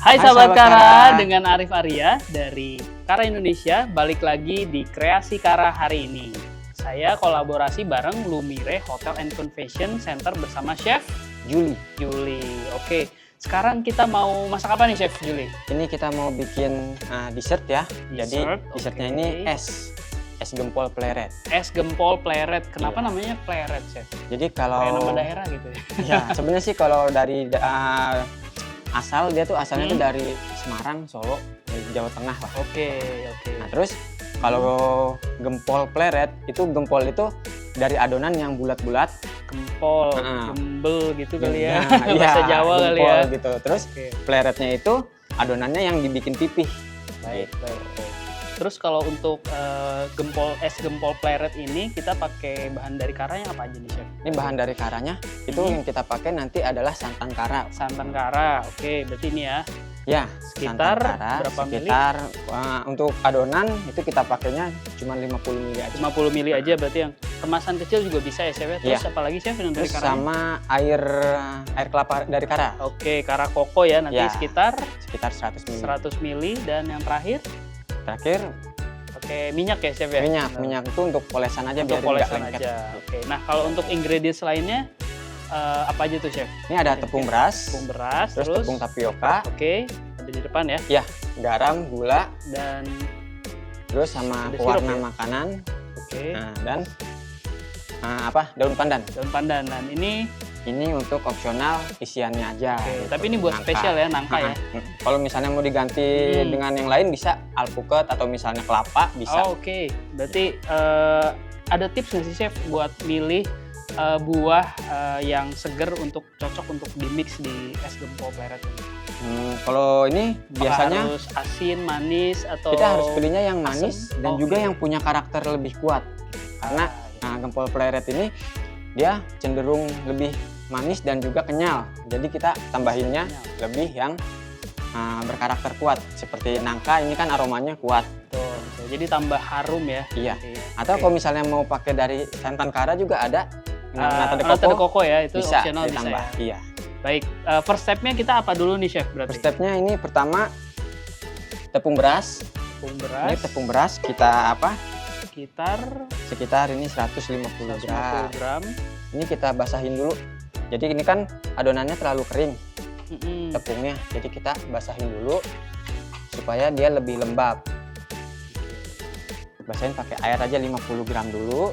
Hai Hai sahabat sahabat Kara, Kara. dengan Arif Arya dari Kara Indonesia, balik lagi di Kreasi Kara hari ini. Saya kolaborasi bareng Lumire Hotel and Convention Center bersama Chef Juli, Juli. Oke, sekarang kita mau masak apa nih Chef Juli? ini kita mau bikin dessert ya. Jadi Dessert, dessertnya oke. ini es gempol pleret. Es gempol pleret. Kenapa Iya. namanya pleret Chef? Jadi Kayak nama kalau daerah gitu ya? ya sebenarnya sih kalau dari asal dia tuh asalnya tuh Hmm. dari Semarang, Solo, dari Jawa Tengah lah. Oke. Nah terus kalau gempol pleret itu gempol itu dari adonan yang bulat-bulat, Gempol, Nah. gembel gitu kali ya. Nah, iya, Bahasa Jawa kali gempol ya. gitu. Terus Oke. pleretnya itu adonannya yang dibikin pipih. Baik. Terus kalau untuk es gempol pleret ini kita pakai bahan dari Kara yang apa aja nih Chef? Ini bahan dari karanya itu Hmm. yang kita pakai nanti adalah santan kara. Santan Kara. Oke, berarti ini ya. Ya, Sekitar santan kara, berapa mili? sekitar untuk adonan itu kita pakainya cuma 50 mili aja. 50 mili aja berarti yang kemasan kecil juga bisa ya Chef ya. Terus Iya. apalagi Chef yang dari Terus Kara? sama air kelapa dari kara Oke, Kara Koko ya nanti Ya. sekitar sekitar 100 mili. 100 mili dan yang terakhir Terakhir pakai minyak ya Chef ya. minyak itu untuk polesan aja Untuk biar nggak polesan lengket. aja. Oke. Nah, kalau untuk ingredients lainnya apa aja tuh Chef? Ini ada tepung beras, Tepung beras, terus tepung tapioka, Oke, ada di depan ya. garam, gula, Dan terus sama Ada pewarna sirup ya? makanan, oke, dan daun pandan. daun pandan. Dan ini Ini untuk opsional isiannya aja. oke, gitu. tapi ini buat Nangka. spesial ya, nangka ya. Kalau misalnya mau diganti Hmm. dengan yang lain bisa alpukat atau misalnya kelapa bisa. Oh, oke. Berarti ada tips nggak sih Chef buat milih buah yang seger untuk cocok untuk dimix di es gempol pleret ini? Kalau ini Apakah biasanya harus asin, manis atau kita harus pilihnya yang manis asam? dan Oke. juga yang punya karakter lebih kuat. Karena gempol pleret ini dia cenderung lebih manis dan juga kenyal. Jadi kita tambahinnya lebih yang berkarakter kuat. Seperti nangka ini kan aromanya kuat. Betul. Jadi tambah harum ya. Iya. Iya. Atau Oke. kalau misalnya mau pakai dari santan kara juga ada. Nata de nata de coco coco ya, itu bisa opsional bisa ditambah. ya. Iya. Baik, first step-nya kita apa dulu nih Chef berarti? First step-nya ini pertama tepung beras. Tepung Ini beras tepung beras kita sekitar sekitar ini 150 gram. 150 gram. Ini kita basahin dulu. Jadi ini kan adonannya terlalu kering Mm-mm. tepungnya. Jadi kita basahin dulu supaya dia lebih lembab. Basahin pakai air aja 50 gram dulu.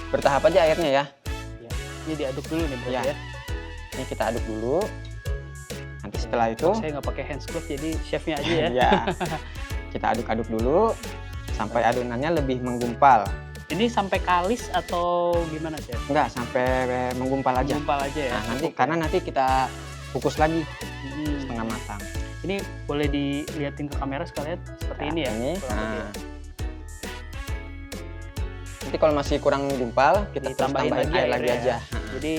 Bertahap aja airnya ya. Ini diaduk dulu nih berarti Iya. ya. Ini kita aduk dulu. Nanti setelah itu Saya nggak pakai hands glove jadi chefnya aja ya. ya, kita aduk-aduk dulu sampai adonannya lebih menggumpal. Ini sampai kalis atau gimana Chef? Enggak, sampai menggumpal aja. Gumpal aja ya. Nah, nanti Cukup karena nanti kita kukus lagi Mm. setengah matang. Ini boleh dilihatin ke kamera sekalian seperti Nah, ini ya. ini, kurang lebih ya. Nanti kalau masih kurang gumpal, kita terus Ditambahin tambahin air lagi airnya. aja. Jadi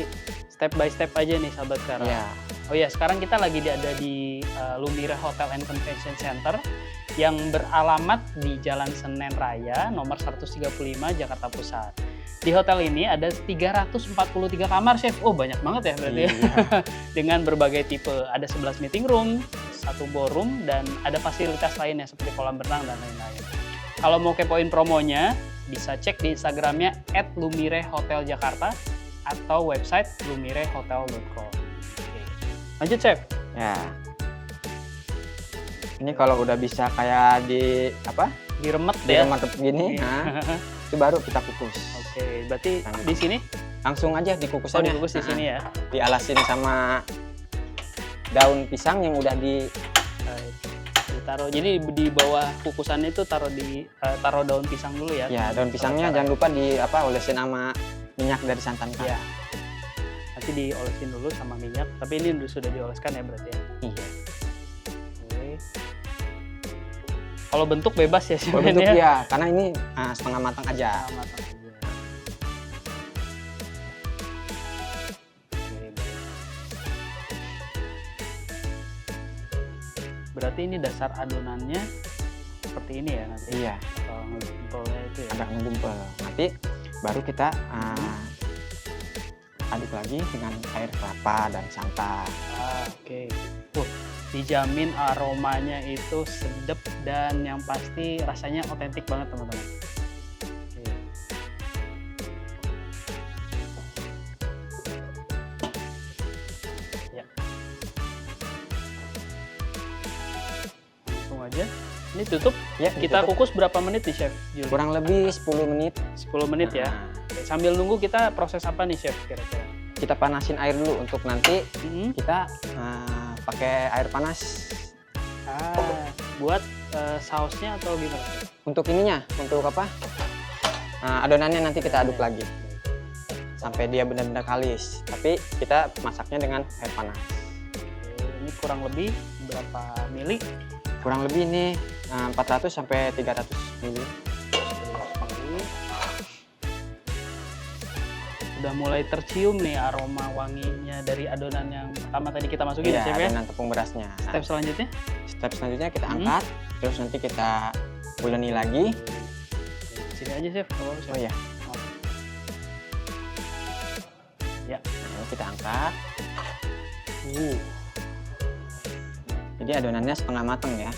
step by step aja nih sahabat Kara. Iya. Oh ya, sekarang kita lagi ada di Lumire Hotel and Convention Center yang beralamat di Jalan Senen Raya nomor 135 Jakarta Pusat. Di hotel ini ada 343 kamar, Chef. Oh, banyak banget ya berarti ya. Iya. Dengan berbagai tipe. Ada 11 meeting room, 1 ballroom, dan ada fasilitas lainnya seperti kolam renang dan lain-lain. Kalau mau kepoin promonya, bisa cek di Instagramnya @lumirehoteljakarta atau website lumirehotel.com. Oke. Lanjut, Chef. Ya. Ini kalau udah bisa kayak Diremet ya. diremet gini, Iya. itu baru kita kukus. Oke, berarti Nah, di sini? Langsung aja Oh, dikukusannya. dikukus di sini ya. Dialasin sama daun pisang yang udah Ditaruh. Jadi di bawah kukusannya itu taruh daun pisang dulu ya. ya daun pisangnya jangan lupa olesin sama minyak dari santan kara. Iya. Nanti diolesin dulu sama minyak. Tapi ini sudah dioleskan ya berarti ya. Iya. Oke. Kalau bentuk bebas ya Kalau sebenarnya. bentuk ya, karena ini setengah matang aja. Nah, matang aja. Oke, baik. Berarti ini dasar adonannya seperti ini ya nanti. Iya, Kalau ngegempolnya itu ya. agak menggumpal. Nanti baru kita aduk lagi dengan air kelapa dan santan. Oke. Dijamin aromanya itu sedap dan yang pasti rasanya otentik banget teman-teman. Oke. Ya. Langsung aja. Ini tutup. Ya, Kita ditutup. kukus berapa menit nih Chef Juli? Kurang lebih 10 menit. 10 menit ya. Nah, Oke, sambil nunggu kita proses apa nih Chef kira-kira? kita panasin air dulu untuk nanti Hmm. kita pakai air panas Buat sausnya atau gimana? untuk ininya, untuk apa? Adonannya nanti kita aduk lagi sampai dia benar-benar kalis. Tapi kita masaknya dengan air panas. Oke, ini kurang lebih berapa mili? Kurang lebih ini 400 sampai 300 ml. Udah mulai tercium nih aroma wanginya dari adonan yang pertama tadi kita masukin ya Iya, Chef ya. adonan tepung berasnya. Step selanjutnya? Step selanjutnya kita angkat, terus nanti kita uleni lagi. Sini aja Chef. Oh ya, Ya. nah, kita angkat. Jadi adonannya setengah mateng ya.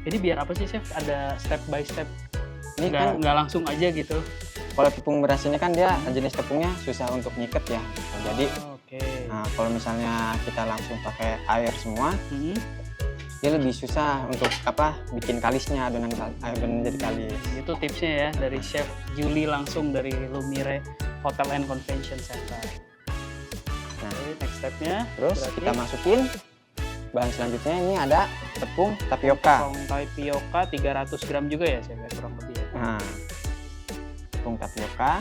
Jadi biar apa sih Chef? Ada step by step. Ini kan Nggak langsung aja gitu. kalau tepung beras ini kan dia jenis tepungnya susah untuk nyiket ya. Jadi Oke. kalau misalnya kita langsung pakai air semua, Hmm. dia lebih susah untuk apa bikin kalisnya, adonan jadi kalis. Itu tipsnya ya dari Chef Juli langsung dari Lumire Hotel and Convention Center. Nah, Oke, next stepnya. terus berarti kita masukin bahan selanjutnya, ini ada tepung tapioka. tepung tapioka 300 gram juga ya Chef ya, kurang lebih ya. Nah, tepung tapioka.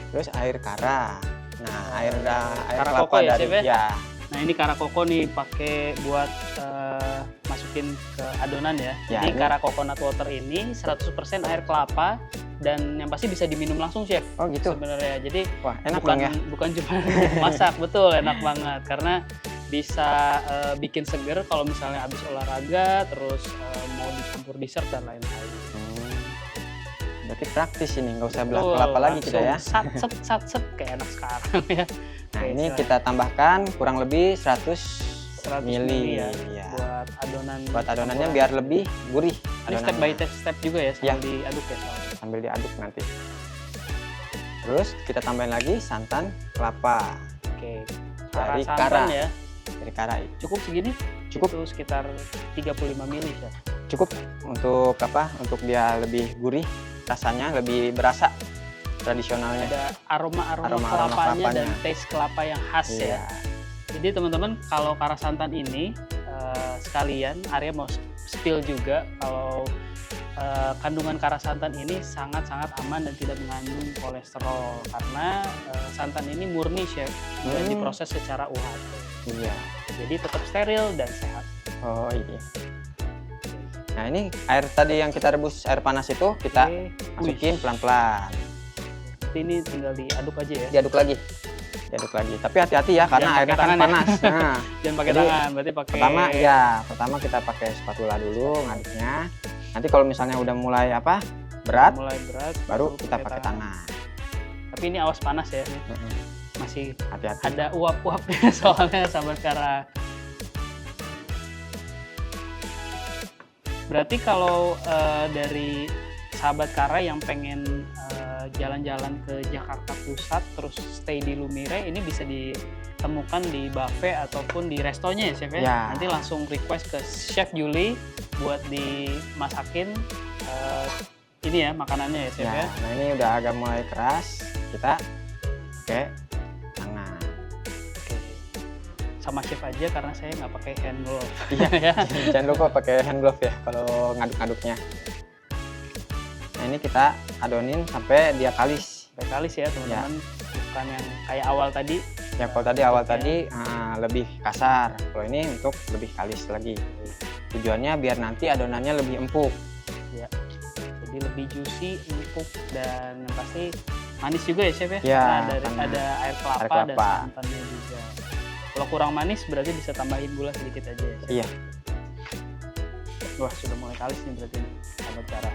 Terus air kara. Nah, air Kara kelapa koko ya, dari Chef ya? ya. Nah ini kara koko nih pakai buat masukin ke adonan ya. Ya, Jadi ini- kara coconut water ini 100% air kelapa dan yang pasti bisa diminum langsung Chef. Oh gitu. Sebenarnya. Jadi Wah, enak bukan dong ya. bukan cuma masak, betul enak banget karena bisa bikin seger kalau misalnya habis olahraga terus mau dicampur dessert dan lain-lain. Berarti praktis ini, nggak usah belah Betul, kelapa lagi kita ya. langsung sat kayak enak sekarang ya. Nah, Oke, ini silakan. kita tambahkan kurang lebih 100 100 ml mili ya, ya. buat adonan. Buat adonannya campuran. biar lebih gurih. Ini step by step juga ya, sambil Ya. diaduk ya soalnya. Sambil diaduk nanti. Terus kita tambahin lagi santan kelapa Oke. Dari Santan kara. ya. dari kara. Cukup segini? Cukup. Itu sekitar 35 mili ya. Cukup untuk apa? Untuk dia lebih gurih, rasanya lebih berasa tradisionalnya. Ada aroma-aroma Aroma-aroma kelapanya dan kelapanya. taste kelapa yang khas Iya. ya. Jadi teman-teman kalau kara santan ini sekalian Arya mau spill juga kalau kandungan kara santan ini sangat-sangat aman dan tidak mengandung kolesterol karena santan ini murni Chef dan diproses secara UHT. Iya. Jadi tetap steril dan sehat. Oh iya. Nah, ini air tadi yang kita rebus air panas itu kita Oke. masukin pelan-pelan. Berarti ini tinggal diaduk aja ya. Diaduk lagi. Diaduk lagi. Tapi hati-hati ya karena Jangan airnya pakai kan tangan ya. panas. Nah, Jangan pakai Jadi, tangan, berarti pakai pertama kita pakai spatula dulu ngaduknya. Nanti kalau misalnya udah mulai berat, mulai berat baru kita pakai tangan. Tapi ini awas panas ya. Ini Mm-mm. masih Hati-hati. ada uap-uapnya soalnya sahabat Kara. Berarti kalau dari sahabat Kara yang pengen jalan-jalan ke Jakarta Pusat terus stay di Lumire, ini bisa ditemukan di buffet ataupun di restonya ya Chef ya? Ya. Nanti langsung request ke Chef Juli buat dimasakin ini ya makanannya ya Chef Ya, ya? nah ini udah agak mulai keras, kita pakai tangan. Oke. Sama chef aja karena saya nggak pakai hand glove. Iya. ya. Jangan lupa pakai hand glove ya kalau ngaduk-ngaduknya. Nah, ini kita adonin sampai dia kalis. Baik kalis ya teman-teman, bukan yang kayak awal tadi. Ya kalau tadi awal tadi lebih kasar, kalau ini untuk lebih kalis lagi. Tujuannya biar nanti adonannya lebih empuk. Ya. Jadi lebih juicy, empuk dan yang pasti manis juga ya chef ya. Ya, Karena ada air kelapa, air dan kelapa. santannya juga. Kalau kurang manis berarti bisa tambahin gula sedikit aja ya chef. Iya. Wah sudah mulai kalis nih berarti nih, sahabat Kara.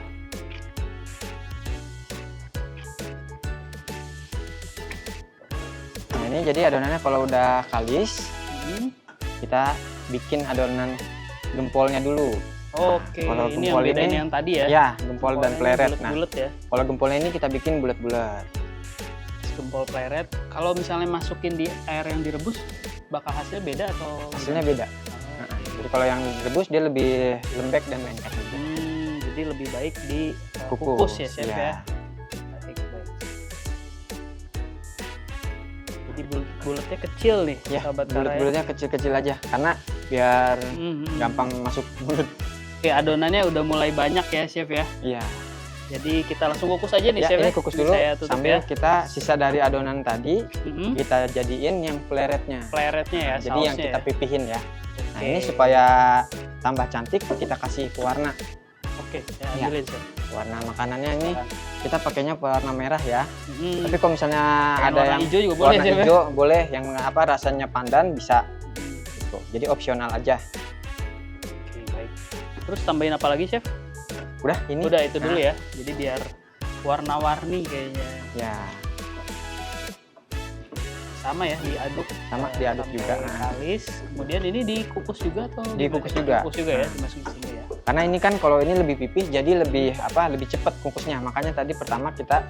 Nah ini jadi adonannya kalau udah kalis, Hmm. kita bikin adonan gempolnya dulu. Oke, kalau ini yang gempol bedain ini, yang tadi ya. Ya, gempol dan Gempolnya pleret. Nah, bulet-bulet ya. kalau gempolnya ini kita bikin bulat-bulat. Gempol pleret. Kalau misalnya masukin di air yang direbus, bakal hasilnya beda atau Hasilnya gimana? beda. Oh, Nah, jadi kalau yang direbus dia lebih lembek dan lengket gitu. jadi lebih baik di Kukus. kukus ya chef Iya. ya. Baik, baik. Jadi bulatnya kecil nih, Ya, sahabat Kara ya. bulat-bulatnya kecil-kecil aja karena biar Mhm. gampang masuk mulut. Oke, adonannya udah mulai banyak ya chef ya. Iya. Jadi kita langsung kukus aja nih Ya, chef ini ya. kukus Ini dulu saya tutup sambil ya. kita sisa dari adonan tadi Mhm. kita jadiin yang pleretnya. Pleretnya ya, Jadi yang sausnya kita ya. pipihin ya. Nah, Oke. ini supaya tambah cantik kita kasih pewarna. Oke, saya Ya. ambilin chef. Warna makanannya ini kita pakainya warna merah ya. Mhm. Tapi kalau misalnya Pengen ada warna yang hijau juga boleh warna chef ya. hijau boleh, yang apa rasanya pandan bisa Mhm. gitu. Jadi opsional aja. Oke, baik. Terus tambahin apa lagi chef? Udah ini. Udah itu dulu Nah, ya. Jadi biar warna-warni kayaknya. Ya, Sama ya, diaduk. sama diaduk sampai juga. Nah, kalis. Kemudian ini dikukus juga atau Dikukus gimana? juga. Dikukus juga ya, dimasukin sini ya. karena ini kan kalau ini lebih pipih jadi lebih lebih cepet kukusnya. Makanya tadi pertama kita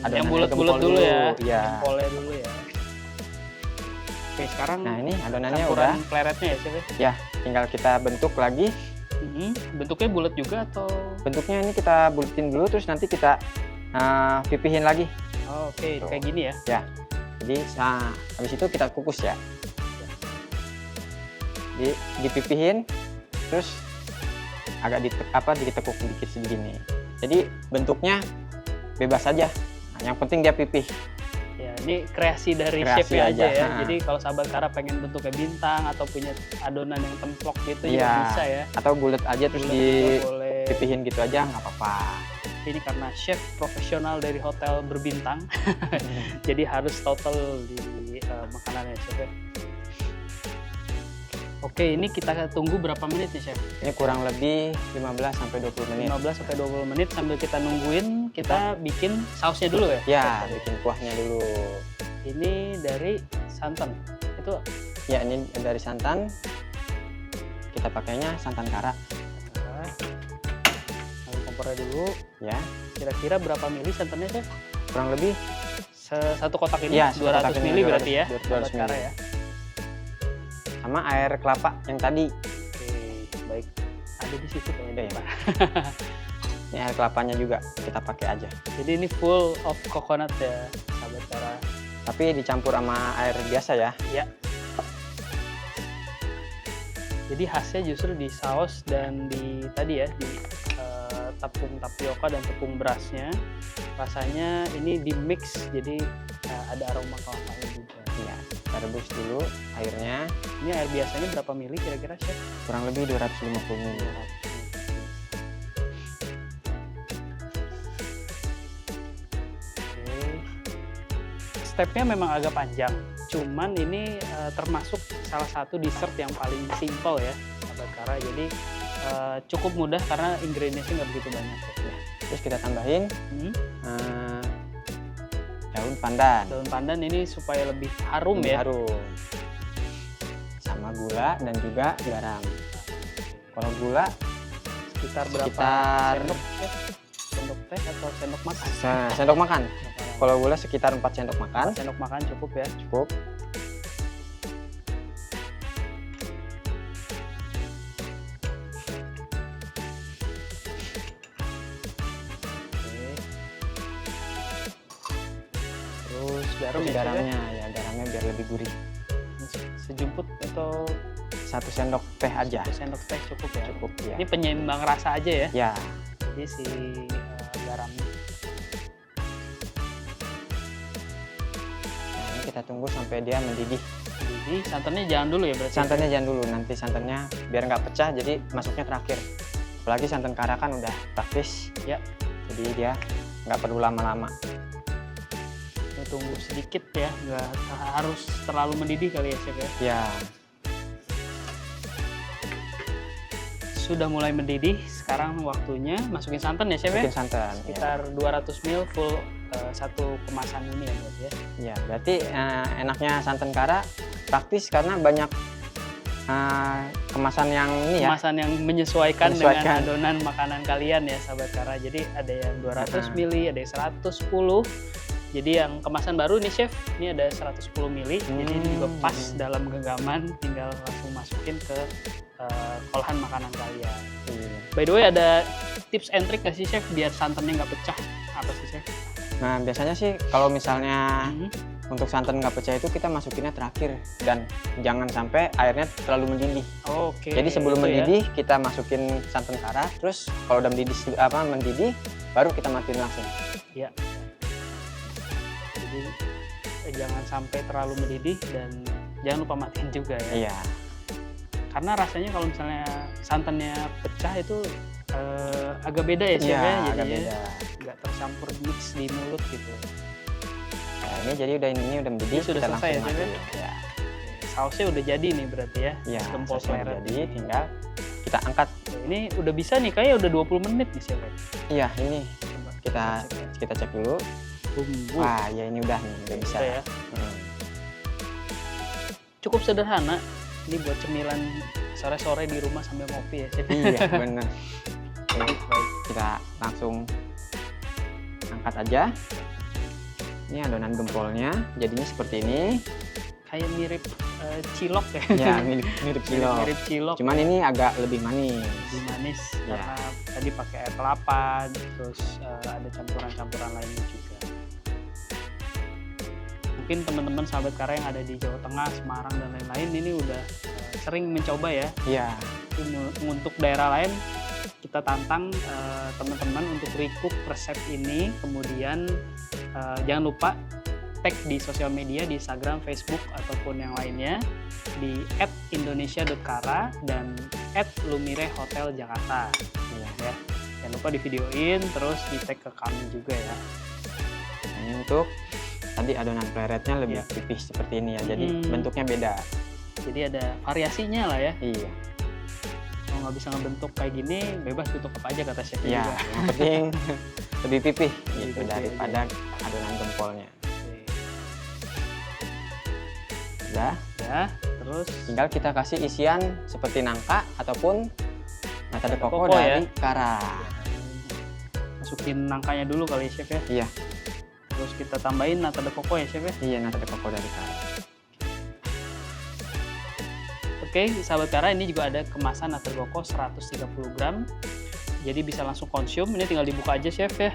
adonannya Yang bulat-bulat gempol dulu ya. Iya. Gempolnya dulu ya. Oke, sekarang Nah, ini adonannya campuran udah. pleretnya ya chef ya. Ya, tinggal kita bentuk lagi. Mhm. Bentuknya bulat juga atau? Bentuknya ini kita bulatin dulu terus nanti kita pipihin lagi. Oh, oke, Tuh. kayak gini ya. Ya. Jadi habis itu kita kukus ya. Dipipihin terus agak ditekuk dikit segini. Jadi bentuknya bebas aja. Nah, yang penting dia pipih. Ya, ini kreasi dari Kreasi chefnya aja aja, ya. ha. Jadi kalau sahabat Kara pengen bentuknya bintang atau punya adonan yang templok gitu juga Iya. bisa ya. Atau bulat aja terus Bulat juga boleh. dipipihin gitu aja nggak apa-apa. Ini karena chef profesional dari hotel berbintang, jadi harus total di makanannya chef ya. Oke, ini kita tunggu berapa menit nih chef? Ini kurang lebih 15 sampai 20 menit. 15 sampai 20 menit sambil kita nungguin, kita bikin sausnya dulu ya? Ya, Chef? bikin kuahnya dulu. Ini dari santan. Itu Ya, ini dari santan. Kita pakainya santan kara kompornya dulu. ya. Kira-kira berapa mili santannya chef? Kurang lebih Satu kotak ini Iya, satu 200 kotak ini mili berarti ya? 200 sahabat Kara mili. ya. sama air kelapa yang tadi. Oke, baik. Ada di situ kayaknya. Iya. Pak. Ini air kelapanya juga kita pakai aja. Jadi ini full of coconut ya, sahabat Kara. Tapi dicampur sama air biasa ya. Ya. Jadi khasnya justru di saus dan di tadi ya di tepung tapioka dan tepung berasnya. Rasanya ini di mix jadi ada aroma kelapanya juga. Iya, kita rebus dulu airnya Ini air biasanya berapa mili kira-kira chef? kurang lebih 250 ml. Oke. Stepnya memang agak panjang, cuman ini termasuk salah satu dessert yang paling simple ya, sahabat Kara. Jadi cukup mudah karena ingredientsnya nggak begitu banyak. Ya. Terus kita tambahin Hmm. daun pandan. Daun pandan ini supaya lebih harum Lebih ya. harum. Sama gula dan juga garam. Kalau gula Sekitar berapa Sekitar- sendok? Chef? Sendok teh atau sendok makan? sendok makan. Kalau gula sekitar 4 sendok makan Sendok makan cukup ya. cukup. Oke. Terus garam Terus ya, Chef, ya? garamnya biar lebih gurih. Sejumput atau 1 sendok teh aja. 1 sendok teh cukup ya? Cukup ya. Ini penyeimbang rasa aja ya? Ya, Jadi si garamnya. nah ini kita tunggu sampai dia mendidih. Jadi santannya jangan dulu ya berarti? Santannya jangan dulu, nanti santannya biar nggak pecah, jadi masuknya terakhir. Apalagi santan kara kan udah praktis, Ya. jadi dia nggak perlu lama-lama. Ini tunggu sedikit ya, nggak harus terlalu mendidih kali ya Chef ya? Ya, Sudah mulai mendidih, sekarang waktunya masukin santan ya Chef ya? mungkin santan. Ya. Sekitar 200 ml full satu kemasan ini ya berarti ya. Ya, berarti enaknya santan kara praktis karena banyak kemasan yang ini ya. Kemasan yang menyesuaikan dengan Menyesuaikan. adonan makanan kalian ya sahabat Kara. Jadi ada yang 200 ml, ada yang 110. Jadi yang kemasan baru nih chef, ini ada 110 ml. Jadi ini juga pas dalam genggaman, tinggal langsung masukin ke olahan makanan kalian. Iya. By the way, ada tips and trick nggak sih chef biar santannya nggak pecah? Apa sih chef? Nah, biasanya sih kalau misalnya Mhm. untuk santan nggak pecah itu kita masukinnya terakhir dan jangan sampai airnya terlalu mendidih. Oke. Jadi sebelum itu ya. mendidih kita masukin santan kara, terus kalau udah mendidih baru kita matiin langsung. Ya. Jadi jangan sampai terlalu mendidih dan jangan lupa matiin juga ya. Iya. Karena rasanya kalau misalnya santannya pecah itu agak beda ya chef Iya, ya, agak jadinya beda. nggak tercampur mix di mulut gitu. Nah, ini jadi udah mendidih, Ini sudah kita selesai langsung ya, Chef, ya? matiin. Ya. Sausnya udah jadi nih berarti ya. Iya, Gempol sausnya udah pleret. jadi, tinggal kita angkat. Ini udah bisa nih, kayaknya udah 20 menit nih chef. Iya, ini Coba kita cek ya. kita cek dulu. Bumbu. Wah, ya ini udah nih, udah bisa. Bisa ya. Hmm. Cukup sederhana. Ini buat cemilan sore-sore di rumah sambil ngopi ya chef. Iya, bener. Oke, baik. Kita langsung angkat aja. Ini adonan gempolnya, jadinya seperti ini. Kayak mirip cilok ya. Ya, mirip cilok. Mirip cilok. Cuman ini agak lebih manis. Lebih manis Ya. karena tadi pakai air kelapa, terus ada campuran-campuran lainnya juga. Mungkin teman-teman sahabat Kara yang ada di Jawa Tengah, Semarang dan lain-lain ini udah sering mencoba ya. Iya, Untuk daerah lain kita tantang teman-teman untuk recook resep ini. Kemudian jangan lupa tag di sosial media, di Instagram, Facebook ataupun yang lainnya di @indonesia.kara dan @lumirehoteljakarta. iya. Ya, jangan lupa di videoin terus di tag ke kami juga ya. Nah, ini untuk tadi adonan pleretnya lebih Iya. tipis seperti ini ya. Jadi Hmm. bentuknya beda. Jadi ada variasinya lah ya. Iya. Kalau nggak bisa ngebentuk kayak gini, bebas tutup apa aja kata chef Iya, juga. yang penting lebih pipih Lebih gitu pipih daripada adonan gempolnya. Oke. Udah, Ya, terus tinggal kita kasih isian seperti nangka ataupun nata de coco Coco ya. dari kara. masukin nangkanya dulu kali ya chef ya. Iya, Terus kita tambahin nata de coco ya chef ya. iya nata de coco dari kara. Oke, sahabat Kara, ini juga ada kemasan nata de coco 130 gram. Jadi bisa langsung konsum. Ini tinggal dibuka aja chef ya.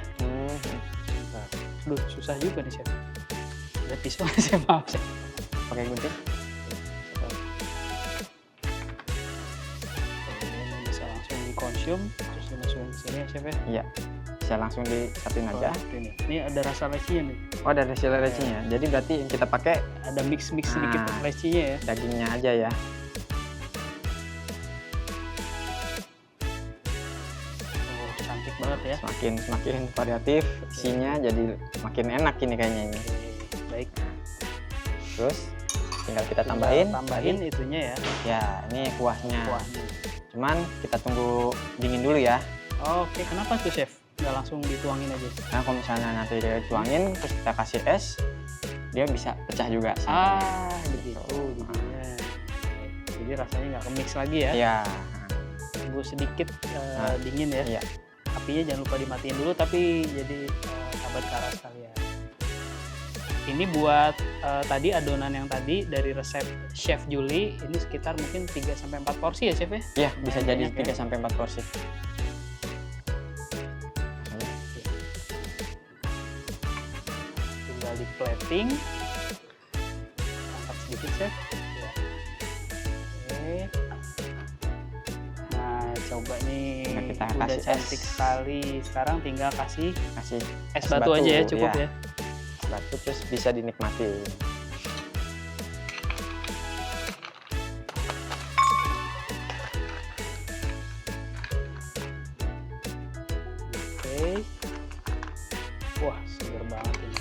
Aduh, susah juga nih chef. Ada pisau sih, maaf chef. Pakai gunting. Ini bisa langsung dikonsum. Terus dimasukin ke sini ya chef ya. Iya, bisa langsung disatuin aja. Oh, ini ada rasa lecinya nih. Oh, ada recinya. Jadi berarti yang kita pakai Ada mix-mix sedikit Ah. lecinya ya. dagingnya aja ya. Oh, cantik banget ya. Semakin variatif isinya, jadi makin enak ini kayaknya ini. Oke, baik. Terus tinggal kita tambahin. Tambahin itunya ya. Ya, ini kuahnya. Kuahnya. Cuman kita tunggu dingin dulu ya. Oke, kenapa tuh chef? Nggak langsung dituangin aja? Nah, kalau misalnya nanti dia tuangin terus kita kasih es, dia bisa pecah juga santannya. Ah, begitu jadinya. Jadi rasanya nggak ke-mix lagi ya. Iya. Tunggu sedikit Nah, dingin ya. Iya. Apinya jangan lupa dimatiin dulu, tapi jadi sahabat Kara sekalian. Ini buat tadi adonan yang tadi dari resep Chef Juli, ini sekitar mungkin 3-4 porsi ya chef ya? Iya, bisa jadi Banyak ya. 3-4 porsi. Tinggal di plating, angkat sedikit chef. Ya. Oke. Nah, coba nih, Nah, kita udah kasih cantik es. sekali. Sekarang tinggal kasih Kasih es batu aja ya, cukup iya. ya. Batu terus bisa dinikmati. Oke. Wah, seger banget ini.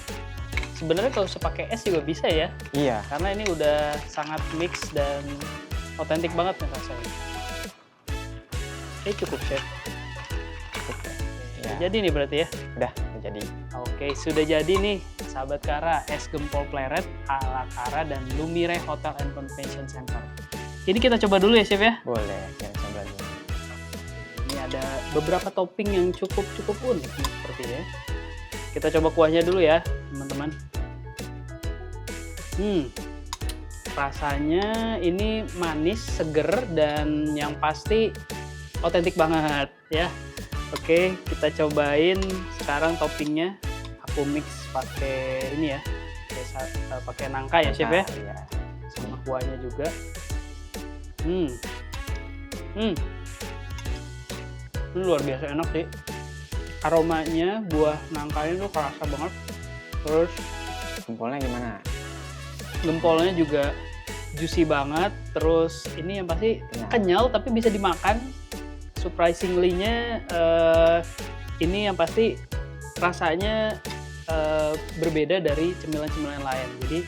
Sebenarnya kalau pakai es juga bisa ya, Iya. karena ini udah sangat mix dan otentik banget nih rasanya. Oke, cukup chef. Cukup ya. Oke, Ya. Jadi nih berarti ya. Udah jadi. Oke. Oke, sudah jadi nih sahabat Kara, es gempol pleret ala Kara dan Lumire Hotel and Convention Center. Ini kita coba dulu ya chef ya. Boleh, kita coba dulu. Ini ada beberapa topping yang cukup unik nih, sepertinya. Kita coba kuahnya dulu ya teman-teman. Rasanya ini manis, seger, dan yang pasti otentik banget ya. Oke, kita cobain sekarang toppingnya. Aku mix pakai ini ya, pakai nangka ya chef ya, Iya. sama kuahnya juga. Ini luar biasa enak sih. Aromanya buah nangkanya tuh kerasa banget. Terus Gempolnya gimana? gempolnya juga juicy banget. Terus ini yang pasti kenyal tapi bisa dimakan. Surprisingly-nya ini yang pasti rasanya berbeda dari cemilan-cemilan lain. Jadi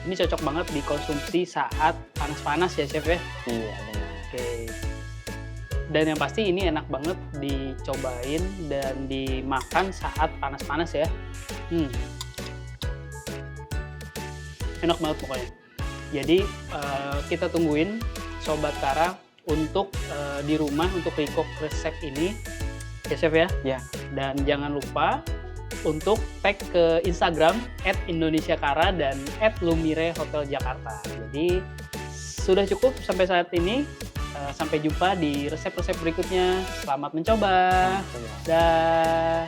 ini cocok banget dikonsumsi saat panas-panas ya chef ya. Iya, benar. Oke. Dan yang pasti ini enak banget dicobain dan dimakan saat panas-panas ya. Enak banget pokoknya. Jadi kita tungguin Sobat Kara untuk di rumah untuk recook resep ini ya chef ya. Ya. Dan jangan lupa untuk tag ke Instagram @indonesiakara dan @lumire hotel Jakarta. Jadi sudah cukup sampai saat ini. Sampai jumpa di resep-resep berikutnya. Selamat mencoba. Dah.